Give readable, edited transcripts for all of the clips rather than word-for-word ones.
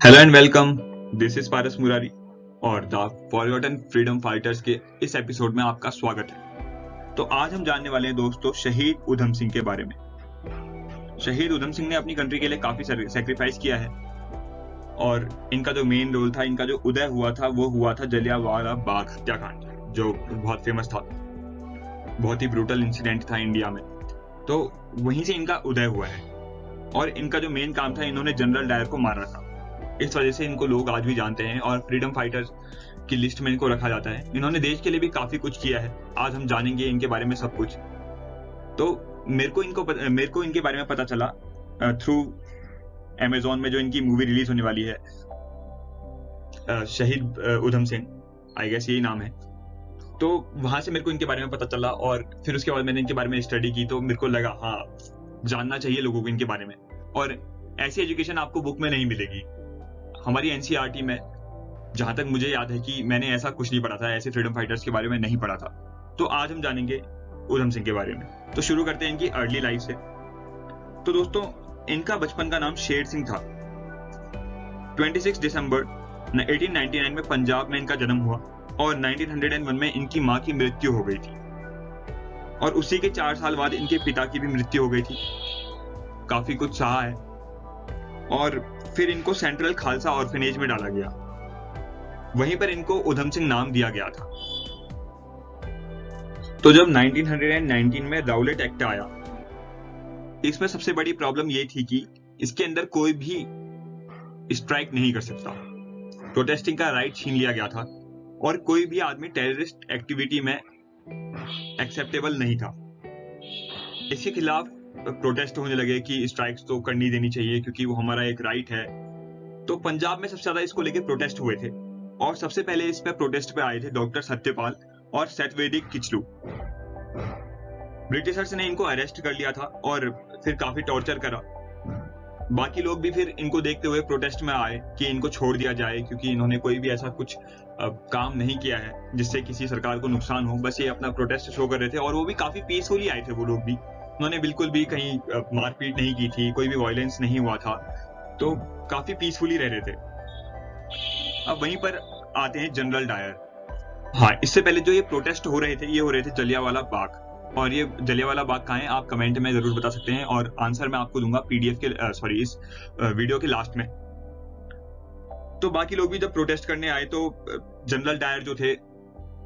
Hello and welcome. This is Paras Murari और the forgotten freedom fighters के इस एपिसोड में आपका स्वागत है। तो आज हम जानने वाले हैं दोस्तों शहीद उधम सिंह के बारे में। शहीद उधम सिंह ने अपनी कंट्री के लिए काफी सेक्रीफाइस किया है और इनका जो मेन रोल था, इनका जो उदय हुआ था वो हुआ था जलियांवाला बाग हत्याकांड, जो बहुत फेमस था। बहुत ही ब्रूटल इंसिडेंट था इंडिया में, तो वहीं से इनका उदय हुआ है। और इनका जो मेन काम था, इन्होंने जनरल डायर को मारा था। इस वजह से इनको लोग आज भी जानते हैं और फ्रीडम फाइटर्स की लिस्ट में इनको रखा जाता है। इन्होंने देश के लिए भी काफी कुछ किया है। आज हम जानेंगे इनके बारे में सब कुछ। तो मेरे को इनके बारे में पता चला थ्रू अमेजोन में जो इनकी मूवी रिलीज होने वाली है, शहीद उधम सिंह, आई गेस यही नाम है। तो वहां से मेरे को इनके बारे में पता चला और फिर उसके बाद मैंने इनके बारे में स्टडी की, तो मेरे को लगा हाँ, जानना चाहिए लोगों को इनके बारे में। और ऐसी एजुकेशन आपको बुक में नहीं मिलेगी। हमारी एनसीईआरटी में जहां तक मुझे याद है कि मैंने ऐसा कुछ नहीं पढ़ा था, ऐसे फ्रीडम फाइटर्स के बारे में नहीं पढ़ा था। तो आज हम जानेंगे उधम सिंह के बारे में। तो शुरू करते हैं इनकी अर्ली लाइफ से। तो दोस्तों, इनका बचपन का नाम शेर सिंह था। 26 दिसंबर 1899 में पंजाब में इनका जन्म हुआ और 1901 में इनकी मां की मृत्यु हो गई थी और उसी के 4 साल बाद इनके पिता की भी मृत्यु हो गई थी। काफी कुछ सहा है और फिर इनको सेंट्रल खालसा ऑर्फनेज में डाला गया। वहीं पर इनको उधम सिंह नाम दिया गया था। तो जब 1919 में राउलेट एक्ट आया, इसमें सबसे बड़ी प्रॉब्लम ये थी कि इसके अंदर कोई भी स्ट्राइक नहीं कर सकता। प्रोटेस्टिंग का राइट छीन लिया गया था और कोई भी आदमी टेररिस्ट एक्टिविटी में एक्सेप्टेबल नहीं था। इसके खिलाफ प्रोटेस्ट होने लगे कि स्ट्राइक्स तो करनी देनी चाहिए क्योंकि वो हमारा एक राइट है। तो पंजाब में सबसे ज्यादा इसको लेके प्रोटेस्ट हुए थे और सबसे पहले इस पे प्रोटेस्ट पे आए थे डॉक्टर सत्यपाल और सत्यवेदिक किचलू। ब्रिटिशर्स ने इनको अरेस्ट कर लिया था और फिर काफी टॉर्चर करा। बाकी लोग भी फिर इनको देखते हुए प्रोटेस्ट में आए कि इनको छोड़ दिया जाए क्योंकि इन्होंने कोई भी ऐसा कुछ काम नहीं किया है जिससे किसी सरकार को नुकसान हो। बस ये अपना प्रोटेस्ट शो कर रहे थे और वो भी काफी पीसफुली आए थे। वो लोग भी, उन्होंने बिल्कुल भी कहीं मारपीट नहीं की थी, कोई भी वायलेंस नहीं हुआ था, तो काफी पीसफुली रह रहे थे। अब वहीं पर आते हैं जनरल डायर। हाँ, इससे पहले जो ये प्रोटेस्ट हो रहे थे, ये हो रहे थे जलियांवाला बाग। और ये जलियांवाला बाग कहाँ है, आप कमेंट में जरूर बता सकते हैं और आंसर मैं आपको दूंगा पीडीएफ के इस वीडियो के लास्ट में। तो बाकी लोग भी जब प्रोटेस्ट करने आए तो जनरल डायर जो थे,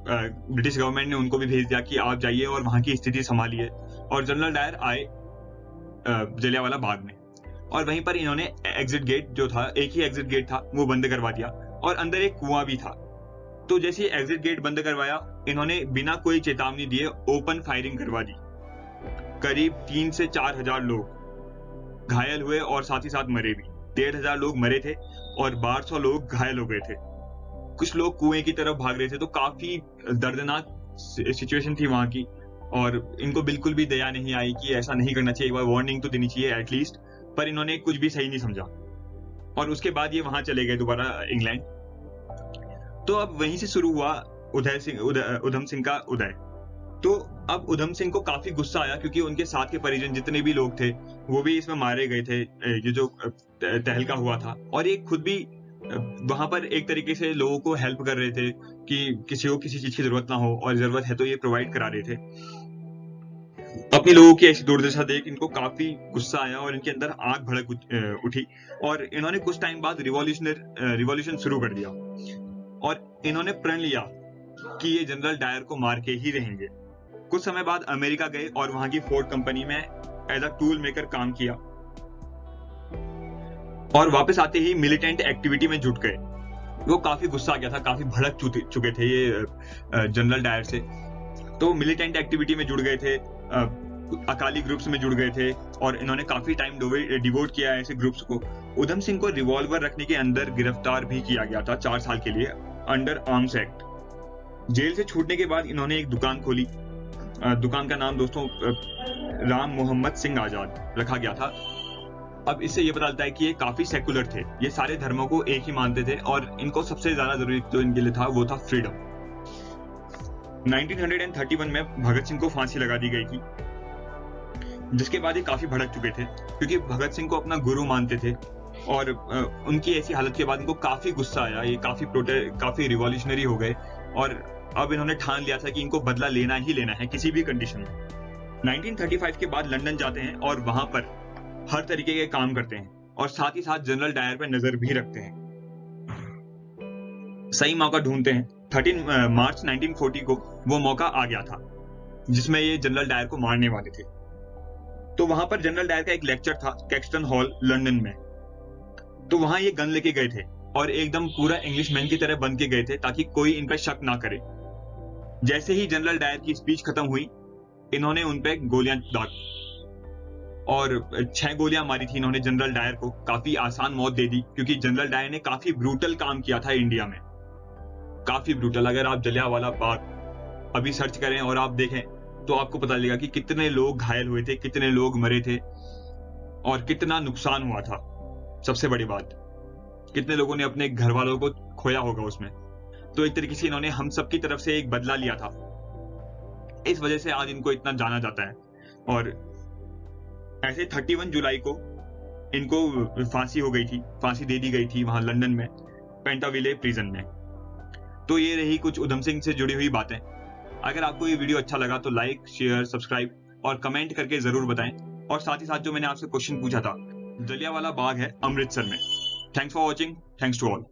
ब्रिटिश गवर्नमेंट ने उनको भी भेज दिया कि आप जाइए और वहां की स्थिति संभालिए। और जनरल डायर आए जलियांवाला बाग में और वहीं पर इन्होंने एग्जिट गेट जो था, एक ही एग्जिट गेट था, वो बंद करवा दिया और अंदर एक कुआं भी था। तो जैसे एग्जिट गेट बंद करवाया, इन्होंने बिना कोई चेतावनी दिए ओपन फायरिंग करवा दी। करीब 3 से 4 हजार लोग घायल हुए और साथ ही साथ मरे भी। 1,500 लोग मरे थे और 1200 लोग घायल हो गए थे। कुछ लोग कुएं की तरफ भाग रहे थे। तो काफी दर्दनाक सिचुएशन थी वहां की और इनको बिल्कुल भी दया नहीं आई कि ऐसा नहीं करना चाहिए, एक बार वार्निंग तो देनी चाहिए एटलीस्ट। पर इन्होंने कुछ भी सही नहीं समझा और उसके बाद ये वहां चले गए दोबारा इंग्लैंड। तो अब वहीं से शुरू हुआ उधम सिंह का उदय। तो अब उधम सिंह को काफी गुस्सा आया क्योंकि उनके साथ के परिजन जितने भी लोग थे वो भी इसमें मारे गए थे, ये जो तहलका हुआ था। और ये खुद भी वहां पर एक तरीके से लोगों को हेल्प कर रहे थे कि किसी को किसी चीज की जरूरत ना हो और जरूरत है तो ये प्रोवाइड करा रहे थे। अपने लोगों की ऐसी दुर्दशा देख इनको काफी गुस्सा आया और इनके अंदर आग भड़क उठी और इन्होंने कुछ टाइम बाद रिवॉल्यूशन शुरू कर दिया और इन्होंने प्रण लिया कि ये जनरल डायर को मार के ही रहेंगे। कुछ समय बाद अमेरिका गए और वहां की फोर्ड कंपनी में एज अ टूल मेकर काम किया और वापस आते ही मिलिटेंट एक्टिविटी में जुट गए। वो काफी गुस्सा आ गया था, काफी भड़क चुके थे ये जनरल डायर से। तो मिलिटेंट एक्टिविटी में जुड़ गए थे, अकाली ग्रुप्स में जुड़ गए थे और इन्होंने काफी टाइम डिवोट किया ऐसे ग्रुप्स को। उधम सिंह को रिवॉल्वर रखने के अंदर गिरफ्तार भी किया गया था 4 साल के लिए अंडर आर्म्स एक्ट। जेल से छूटने के बाद इन्होंने एक दुकान खोली। दुकान का नाम दोस्तों राम मोहम्मद सिंह आजाद रखा गया था। अब इससे ये पता चलता है कि ये काफी सेकुलर थे, ये सारे धर्मों को एक ही मानते थे और इनको सबसे ज्यादा जरूरी जो इनके लिए था वो था फ्रीडम। 1931 में भगत सिंह को फांसी लगा दी गई थी, जिसके बाद ये काफी भड़क चुके थे क्योंकि भगत सिंह को अपना गुरु मानते थे और उनकी ऐसी हालत के बाद इनको काफी गुस्सा आया, ये काफी रिवॉल्यूशनरी हो गए और अब इन्होंने ठान लिया था कि इनको बदला लेना ही लेना है किसी भी कंडीशन में। 1935 के बाद लंदन जाते हैं और वहां पर हर तरीके के काम करते हैं और साथ ही साथ जनरल डायर पर नजर भी रखते हैं। सही मौका ढूंढते हैं। 13 मार्च 1940 को वो मौका आ गया था जिसमें ये जनरल डायर को मारने वाले थे। तो वहां पर जनरल डायर का एक लेक्चर था कैक्सटन हॉल लंदन में। तो वहां ये गन लेके गए थे और एकदम पूरा इंग्लिशमैन की तरह बन के गए थे ताकि कोई इन पर शक ना करे। जैसे ही जनरल डायर की स्पीच खत्म हुई, इन्होंने उन पे गोलियां दागी और 6 गोलियां मारी थी इन्होंने जनरल डायर को। काफी आसान मौत दे दी क्योंकि जनरल डायर ने काफी ब्रूटल काम किया था इंडिया में, काफी ब्रूटल। अगर आप जलियांवाला बाग अभी सर्च करें और आप देखें तो आपको पता लगेगा कि कितने लोग घायल हुए थे, कितने लोग मरे थे और कितना नुकसान हुआ था। सबसे बड़ी बात, कितने लोगों ने अपने घर वालों को खोया होगा उसमें। तो एक तरीके से इन्होंने हम सब की तरफ से एक बदला लिया था। इस वजह से आज इनको इतना जाना जाता है। और ऐसे 31 जुलाई को इनको फांसी हो गई थी, फांसी दे दी गई थी वहां लंदन में पेंटाविले प्रिजन में। तो ये रही कुछ उधम सिंह से जुड़ी हुई बातें। अगर आपको ये वीडियो अच्छा लगा तो लाइक, शेयर, सब्सक्राइब और कमेंट करके जरूर बताएं। और साथ ही साथ जो मैंने आपसे क्वेश्चन पूछा था, जलियांवाला बाग है अमृतसर में। Thanks for watching, thanks to all.